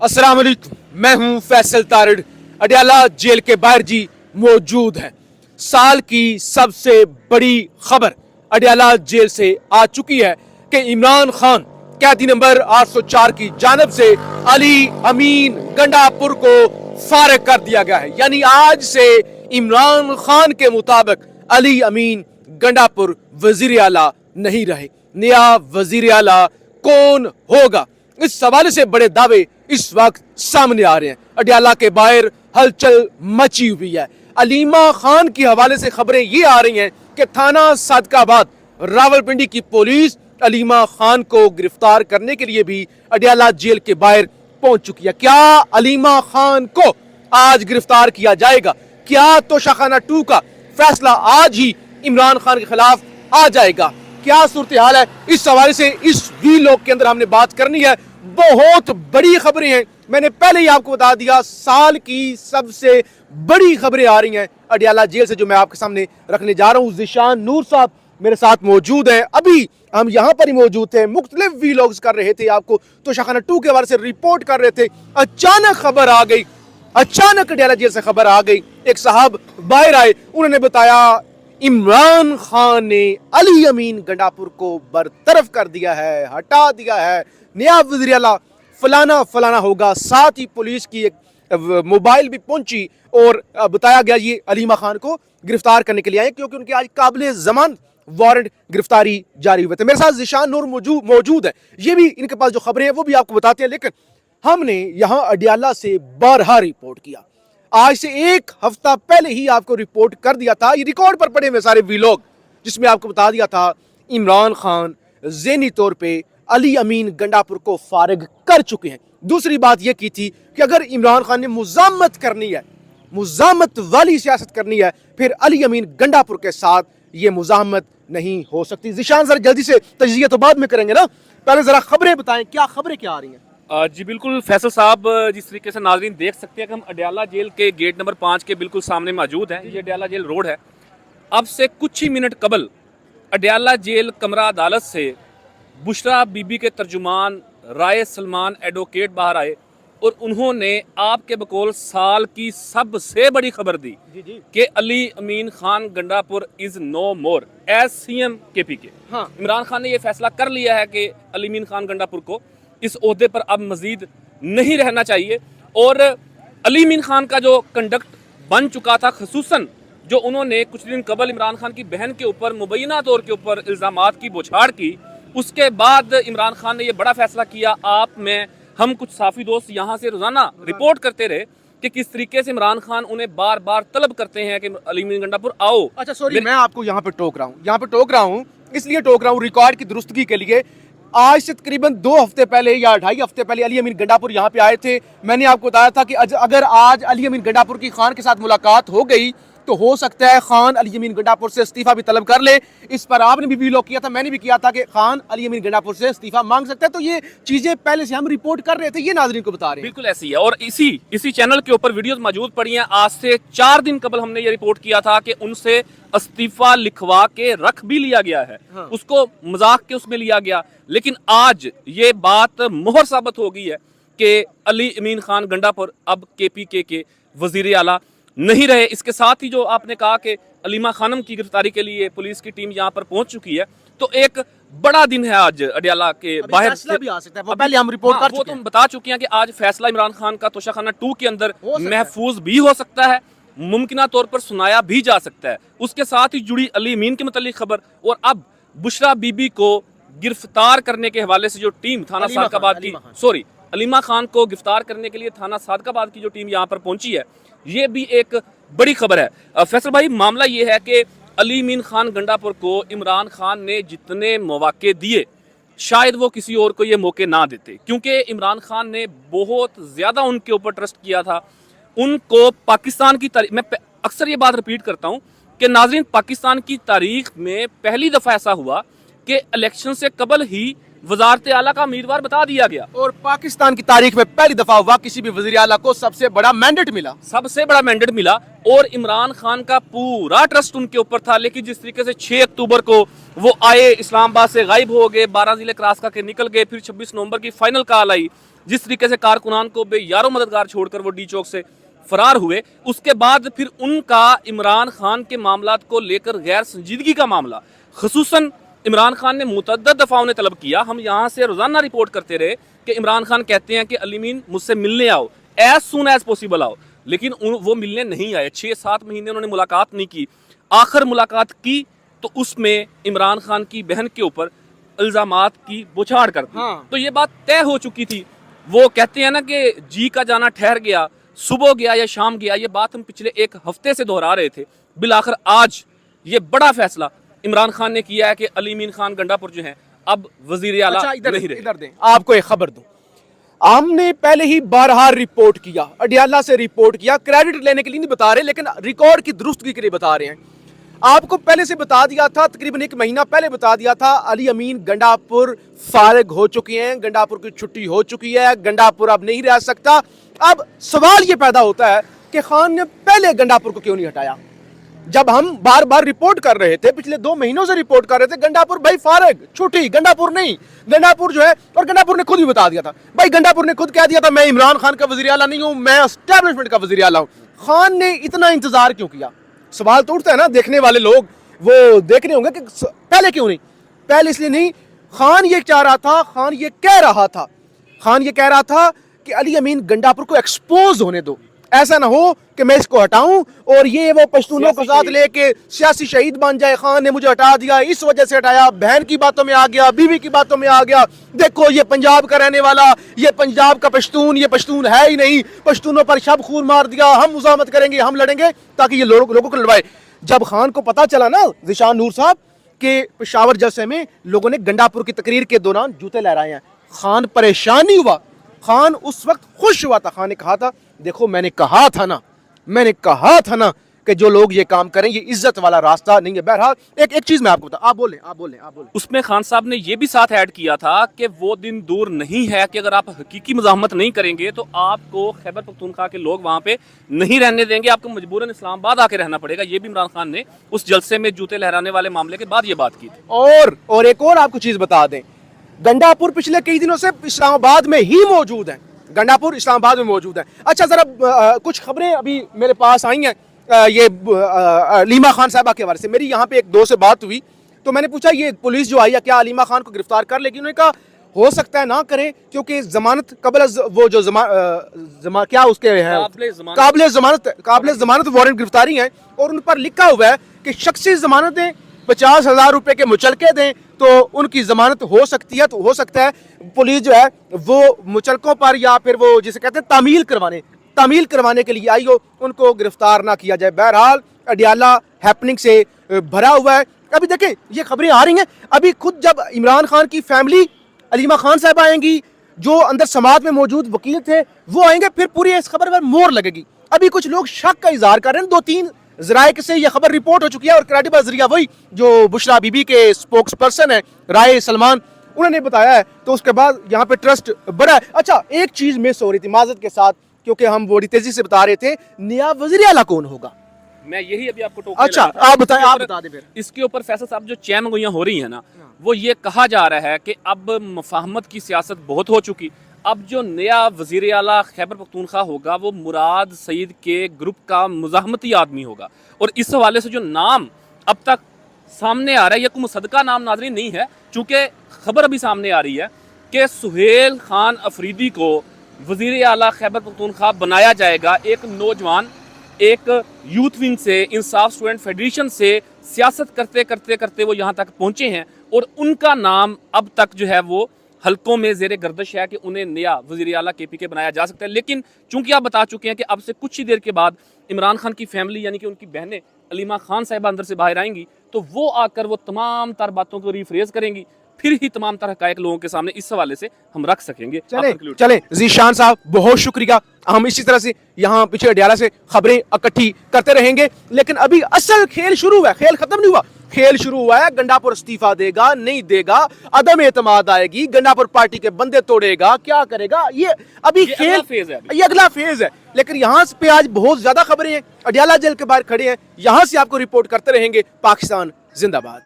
अस्सलाम वालेकुम, मैं हूं फैसल तारड़। अडयाला जेल के बाहर जी मौजूद है। साल की सबसे बड़ी खबर अडयाला जेल से आ चुकी है कि इमरान खान कैदी नंबर 804 की जानब से अली अमीन गंडापुर को फारिग कर दिया गया है। यानी आज से इमरान खान के मुताबिक अली अमीन गंडापुर वजीर आला नहीं रहे। नया वजीर आला कौन होगा, इस हवाले से बड़े दावे इस वक्त सामने आ रहे हैं। अडयाला के बाहर हलचल मची हुई है। अलीमा खान के हवाले से खबरें ये आ रही हैं कि थाना सादकाबाद रावलपिंडी की पुलिस अलीमा खान को गिरफ्तार करने के लिए भी अडयाला जेल के बाहर पहुंच चुकी है। क्या अलीमा खान को आज गिरफ्तार किया जाएगा? क्या तोशाखाना 2 का फैसला आज ही इमरान खान के खिलाफ आ जाएगा? क्या सूरत हाल है, इस हवाले से इस वीलॉग के अंदर हमने बात करनी है। बहुत बड़ी खबरें हैं, मैंने पहले ही आपको बता दिया, साल की सबसे बड़ी खबरें आ रही हैं अडयाला जेल से, जो मैं आपके सामने रखने जा रहा हूँ। ज़ीशान नूर साहब मेरे साथ मौजूद हैं। अभी हम यहाँ पर ही मौजूद थे, मुख्तलिफ वीलॉग्स कर रहे थे, आपको तोशाखाना 2 के बारे से रिपोर्ट कर रहे थे। अचानक खबर आ गई, अचानक अडयाला जेल से खबर आ गई। एक साहब बाहर आए, उन्होंने बताया इमरान खान ने अली अमीन गंडापुर को बरतरफ कर दिया है, हटा दिया है, नया वज़ीर आला फलाना फलाना होगा। साथ ही पुलिस की एक मोबाइल भी पहुंची और बताया गया ये अलीमा खान को गिरफ्तार करने के लिए आए, क्योंकि उनके आज काबिल ज़मानत वारंट गिरफ्तारी जारी हुए थे। मेरे साथ ज़ीशान नूर मौजूद है, ये भी इनके पास जो खबरें हैं वो भी आपको बताते हैं। लेकिन हमने यहाँ अडयाला से बारहा रिपोर्ट किया, आज से एक हफ्ता पहले ही आपको रिपोर्ट कर दिया था, ये रिकॉर्ड पर पड़े हुए सारे वीलॉग, जिसमें आपको बता दिया था इमरान खान ज़हनी तौर पे अली अमीन गंडापुर को फारिग कर चुके हैं। दूसरी बात यह की थी कि अगर इमरान खान ने मुज़ामत करनी है, मुज़ामत वाली सियासत करनी है, फिर अली अमीन गंडापुर के साथ ये मुज़ामत नहीं हो सकती। ज़ीशान सर जल्दी से तजिया तो बाद में करेंगे ना, पहले जरा खबरें बताएं, क्या खबरें क्या आ रही हैं? जी बिल्कुल फैसल साहब, जिस तरीके से नाज़रीन देख सकते हैं कि हम अडयाला जेल के गेट नंबर 5 के बिल्कुल सामने मौजूद हैं। ये अडयाला जेल रोड है। अब से कुछ ही मिनट कबल अडयाला जेल कमरा अदालत से बुशरा बीबी के तर्जुमान राय सलमान एडवोकेट बाहर आए और उन्होंने आपके बकौल साल की सबसे बड़ी खबर दी कि Ali Amin Khan Gandapur is no more as CM KPK। हाँ। इमरान खान ने यह फैसला कर लिया है कि अली अमीन खान गंडापुर को इस ओहदे पर अब मजीद नहीं रहना चाहिए। और अली अमीन खान का जो कंडक्ट बन चुका था, खसूसन जो उन्होंने कुछ दिन कबल इमरान खान की बहन के ऊपर मुबैना तौर के ऊपर इल्ज़ामात की बौछार की, उसके बाद इमरान खान ने यह बड़ा फैसला किया। हम कुछ साफी दोस्त यहाँ से रोजाना रिपोर्ट करते रहे कि किस तरीके से इमरान खान उन्हें बार बार तलब करते हैं कि अली अमीन गंडापुर आओ। अच्छा सॉरी, मैं आपको यहाँ पे टोक रहा हूँ, इसलिए टोक रहा हूँ रिकॉर्ड की दुरुस्तगी के लिए। आज से तकरीबन 2 हफ्ते पहले या 2.5 हफ्ते पहले अली अमीन गंडापुर यहाँ पे आए थे। मैंने आपको बताया था कि अगर आज अली अमीन गंडापुर की खान के साथ मुलाकात हो गई तो हो सकता है खान अली अमीन गंडापुर से इस्तीफा भी तलब कर ले। इस पर आपने भी वीलॉग किया था, मैंने भी किया था कि खान अली अमीन गंडापुर से इस्तीफा मांग सकता है। तो ये चीजें पहले से हम रिपोर्ट कर रहे थे, ये नाज़रीन को बता रहे हैं। बिल्कुल ऐसी है और इसी चैनल के ऊपर वीडियोस मौजूद पड़ी हैं। आज से 4 दिन कबल हमने ये रिपोर्ट किया था कि उनसे इस्तीफा लिखवा के रख भी लिया गया है। हाँ। उसको मजाक के उसमें लिया गया, लेकिन आज ये बात मोहर साबित हो गई है कि अली अमीन खान गंडापुर अब KPK के वजीर आला नहीं रहे। इसके साथ ही जो आपने कहा कि अलीमा खानम की गिरफ्तारी के लिए पुलिस की टीम यहाँ पर पहुंच चुकी है, तो एक बड़ा दिन है आज अडयाला के बाहर से भी आ सकता है, वो पहले हम रिपोर्ट कर वो तो हम बता चुके हैं कि आज फैसला इमरान खान का तोशाखाना 2 के अंदर महफूज भी हो सकता है, मुमकिन तौर पर सुनाया भी जा सकता है। उसके साथ ही जुड़ी अली अमीन के मुतालिक खबर और अब बुशरा बीबी को गिरफ्तार करने के हवाले से जो टीम थाना सादकाबाद की अलीमा खान को गिरफ्तार करने के लिए थाना सादकाबाद की जो टीम यहाँ पर पहुंची है, ये भी एक बड़ी खबर है। फैसल भाई, मामला ये है कि अली अमीन खान गंडापुर को इमरान खान ने जितने मौके दिए शायद वो किसी और को ये मौके ना देते, क्योंकि इमरान खान ने बहुत ज़्यादा उनके ऊपर ट्रस्ट किया था। उनको पाकिस्तान की तारीख, मैं अक्सर ये बात रिपीट करता हूँ कि नाज़रीन, पाकिस्तान की तारीख में पहली दफ़ा ऐसा हुआ कि इलेक्शन से कबल ही वजारत आला का उम्मीदवार बता दिया गया, और पाकिस्तान की तारीख में पहली दफा हुआ किसी भी वजीर आला को सबसे बड़ा मैंडेट मिला। और इमरान खान का पूरा ट्रस्ट उनके ऊपर था। लेकिन जिस तरीके से 6 अक्टूबर को वो आए, इस्लामाबाद से गायब हो गए, 12 जिले क्रॉस करके निकल गए, फिर 26 नवंबर की फाइनल कॉल आई, जिस तरीके से कारकुनान को बेयारो मददगार छोड़कर वो डी चौक से फरार हुए, उसके बाद फिर उनका इमरान खान के मामलात को लेकर गैर संजीदगी का मामला, खसूसन इमरान खान ने मुतअद्दिद दफ़ा उन्हें तलब किया। हम यहाँ से रोज़ाना रिपोर्ट करते रहे कि इमरान खान कहते हैं कि अली मीन मुझसे मिलने आओ, एज सुन एज पॉसिबल आओ, लेकिन वो मिलने नहीं आए। 6-7 महीने उन्होंने मुलाकात नहीं की। आखिर मुलाकात की तो उसमें इमरान खान की बहन के ऊपर इल्ज़ामात की बौछार कर दी। हाँ। तो ये बात तय हो चुकी थी। वो कहते हैं ना कि जी का जाना ठहर गया, सुबह गया या शाम गया, ये बात हम पिछले 1 हफ्ते से दोहरा रहे थे। बिलाखिर आज ये बड़ा फैसला इमरान खान ने किया है कि अली मीन खान गंडापुर जो हैं अब वजीर आला नहीं रहे। इधर दें, आपको एक खबर दूं, हमने पहले ही बारहा रिपोर्ट किया, अडियाला से रिपोर्ट किया, क्रेडिट लेने के लिए नहीं बता रहे, लेकिन रिकॉर्ड की दुरुस्तगी के लिए बता रहे हैं। आपको पहले से बता दिया था, तकरीबन 1 महीना पहले बता दिया था, अली अमीन गंडापुर फारिग हो चुके हैं, गंडापुर की छुट्टी हो चुकी है, गंडापुर अब नहीं रह सकता। अब सवाल ये पैदा होता है कि खान ने पहले गंडापुर को क्यों नहीं हटाया? जब हम बार बार रिपोर्ट कर रहे थे, पिछले 2 महीनों से रिपोर्ट कर रहे थे, गंडापुर भाई फारिग, छुट्टी, गंडापुर नहीं, गंडापुर जो है, और गंडापुर ने खुद भी बता दिया था, भाई गंडापुर ने खुद कह दिया था मैं इमरान खान का वजीर आला नहीं हूं, मैं एस्टैब्लिशमेंट का वजीर आला हूं। खान ने इतना इंतजार क्यों किया? सवाल तो उठता है ना, देखने वाले लोग वो देख रहे होंगे कि पहले क्यों नहीं? पहले इसलिए नहीं, खान ये चाह रहा था, खान ये कह रहा था, खान ये कह रहा था कि अली अमीन गंडापुर को एक्सपोज होने दो, ऐसा ना हो कि मैं इसको हटाऊं और ये वो पश्तूनों को साथ लेके सियासी शहीद बन जाए। खान ने मुझे हटा दिया, इस वजह से हटाया, बहन की बातों में आ गया, बीवी की बातों में आ गया, देखो ये पंजाब का रहने वाला, ये पंजाब का पश्तून, ये पश्तून है ही नहीं, पश्तूनों पर शब खून मार दिया, हम मुजामत करेंगे, हम लड़ेंगे ताकि ये लोगों को लड़वाए। जब खान को पता चला ना, ज़ीशान नूर साहब, के पेशावर जलसे में लोगों ने गंडापुर की तकरीर के दौरान जूते लहराए हैं, खान परेशान नहीं हुआ, खान उस वक्त खुश हुआ था। खान ने कहा था, देखो मैंने कहा था ना कि जो लोग ये काम करें ये इज्जत वाला रास्ता नहीं है। बहरहाल एक चीज मैं आपको बता, आप बोलें। उसमें खान साहब ने ये भी साथ ऐड किया था कि वो दिन दूर नहीं है कि अगर आप हकीकी मज़ाहमत नहीं करेंगे तो आपको खैबर पख्तूनख्वा के लोग वहाँ पे नहीं रहने देंगे, आपको मजबूरन इस्लामाबाद आके रहना पड़ेगा। ये भी इमरान खान ने उस जलसे में जूते लहराने वाले मामले के बाद ये बात की थी। और एक और आपको चीज बता दें, गंडापुर पिछले कई दिनों से इस्लामाबाद में ही मौजूद है, गंडापुर इस्लामाबाद में मौजूद है। अच्छा, जरा कुछ खबरें अभी मेरे पास आई हैं, ये अलीमा खान साहबा के हवाले से। मेरी यहाँ पे एक दोस्त से बात हुई तो मैंने पूछा ये पुलिस जो आई है क्या अलीमा खान को गिरफ्तार कर लेगी? उन्होंने कहा हो सकता है ना करे, क्योंकि जमानत कबल वो जो क्या उसके हैं काबिल जमानत वारंट गिरफ्तारी है, और उन पर लिखा हुआ है कि शख्सी जमानतें 50,000 रुपए के मुचलके दें तो उनकी जमानत हो सकती है। तो हो सकता है पुलिस जो है वो मुचलकों पर या फिर वो जिसे कहते हैं तामील करवाने के लिए आई हो, उनको गिरफ्तार ना किया जाए। बहरहाल अडियाला हैपनिंग से भरा हुआ है। अभी देखें ये खबरें आ रही हैं, अभी खुद जब इमरान खान की फैमिली अलीमा खान साहब आएंगी, जो अंदर समाज में मौजूद वकील थे वो आएंगे, फिर पूरी इस खबर पर मोहर लगेगी। अभी कुछ लोग शक का इजहार कर रहे हैं, 2-3 जराए से यह खबर रिपोर्ट हो चुकी है और क्रेडिबल जरिया वही जो बुशरा बीबी के स्पोक्स पर्सन है राय सलमान, उन्होंने बताया है। तो उसके बाद यहाँ पे ट्रस्ट बढ़ा है। अच्छा, एक चीज मिस हो रही थी माजरत के साथ, क्योंकि हम बड़ी तेजी से बता रहे थे, नया वज़ीर आला कौन होगा? मैं यही अभी आपको अच्छा आप बता दें फिर। इसके ऊपर फैसल साहब जो चैमगोइयां हो रही है ना, वो ये कहा जा रहा है कि अब मुफाहमत की सियासत बहुत हो चुकी, अब जो नया वज़ीर आला खैबर पख्तूनख्वा होगा वो मुराद सईद के ग्रुप का मुज़ाहमती आदमी होगा। और इस हवाले से जो नाम अब तक सामने आ रहा है, ये कोई मुसद्दका नाम नाज़रीन नहीं है, चूँकि खबर अभी सामने आ रही है कि सुहेल खान अफरीदी को वज़ीर आला खैबर पख्तूनख्वा बनाया जाएगा। एक नौजवान, एक यूथ विंग से, इंसाफ स्टूडेंट फेडरेशन से सियासत करते करते करते वो यहाँ तक पहुँचे हैं, और उनका नाम अब तक जो है वो हल्कों में ज़ेरे गर्दिश है कि उन्हें नया वज़ीर आला KPK बनाया जा सकता है। लेकिन चूंकि आप बता चुके हैं कि अब से कुछ ही देर के बाद इमरान खान की फैमिली यानी कि उनकी बहनें अलीमा खान साहिबा अंदर से बाहर आएंगी, तो वो आकर वो तमाम तर बातों को रिफ्रेज करेंगी, फिर ही तमाम तरह हक़ाइक़ लोगों के सामने इस हवाले से हम रख सकेंगे। चले ज़ीशान साहब बहुत शुक्रिया, हम इसी तरह से यहाँ पीछे अडियाला से खबरें इकट्ठी करते रहेंगे। लेकिन अभी असल खेल शुरू हुआ है, खेल खत्म नहीं हुआ, खेल शुरू हुआ है। गंडापुर इस्तीफा देगा नहीं देगा, अदम एतमाद आएगी, गंडापुर पार्टी के बंदे तोड़ेगा, क्या करेगा, ये अभी खेल फेज है, ये अगला फेज है। लेकिन यहाँ पे आज बहुत ज्यादा खबरें हैं, अडियाला जेल के बाहर खड़े हैं, यहाँ से आपको रिपोर्ट करते रहेंगे। पाकिस्तान जिंदाबाद।